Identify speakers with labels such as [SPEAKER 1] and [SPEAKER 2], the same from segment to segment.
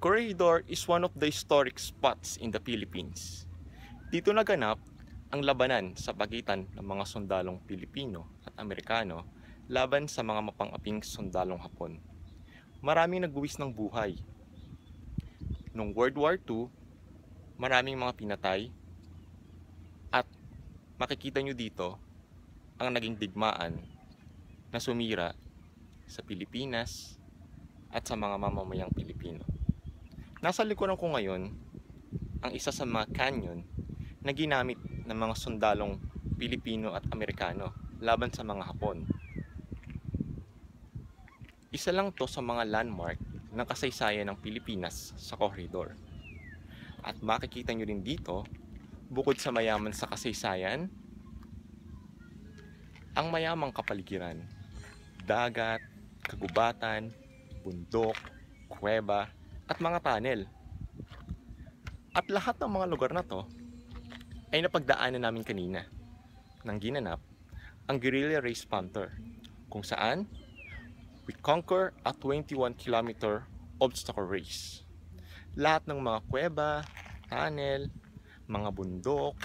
[SPEAKER 1] Corregidor is one of the historic spots in the Philippines. Dito naganap ang labanan sa pagitan ng mga sundalong Pilipino at Amerikano laban sa mga mapang-aping sundalong Hapon. Maraming nagbuwis ng buhay. Noong World War II, maraming mga pinatay at makikita nyo dito ang naging digmaan na sumira sa Pilipinas at sa mga mamamayang Pilipino. Nasa likuran ko ngayon ang isa sa mga canyon na ginamit ng mga sundalong Pilipino at Amerikano laban sa mga Hapon. Isa lang to sa mga landmark ng kasaysayan ng Pilipinas sa Corregidor. At makikita nyo rin dito, bukod sa mayaman sa kasaysayan, ang mayamang kapaligiran, dagat, kagubatan, bundok, kuweba, at mga tunnel. At lahat ng mga lugar na to ay napagdaanan namin kanina nang ginanap ang Guerrilla Race Panther, kung saan we conquer a 21-kilometer obstacle race. Lahat ng mga kuweba, tunnel, mga bundok,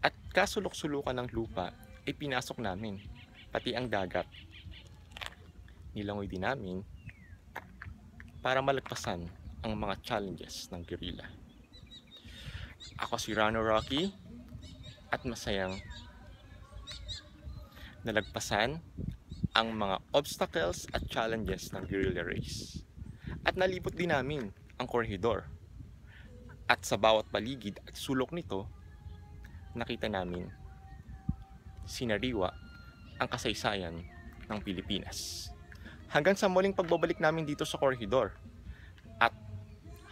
[SPEAKER 1] at kasulok-sulukan ng lupa ay pinasok namin, pati ang dagat. Nilangoy din namin para malagpasan ang mga challenges ng guerrilla. Ako si Rano Rocky at masayang nalagpasan ang mga obstacles at challenges ng guerrilla race. At nalipot din namin ang Corregidor. At sa bawat paligid at sulok nito, nakita namin sinariwa ang kasaysayan ng Pilipinas. Hanggang sa muling pagbabalik namin dito sa Corregidor at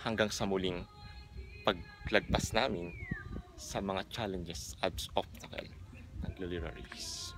[SPEAKER 1] hanggang sa muling paglagpas namin sa mga challenges at obstacle ng guerrilla race.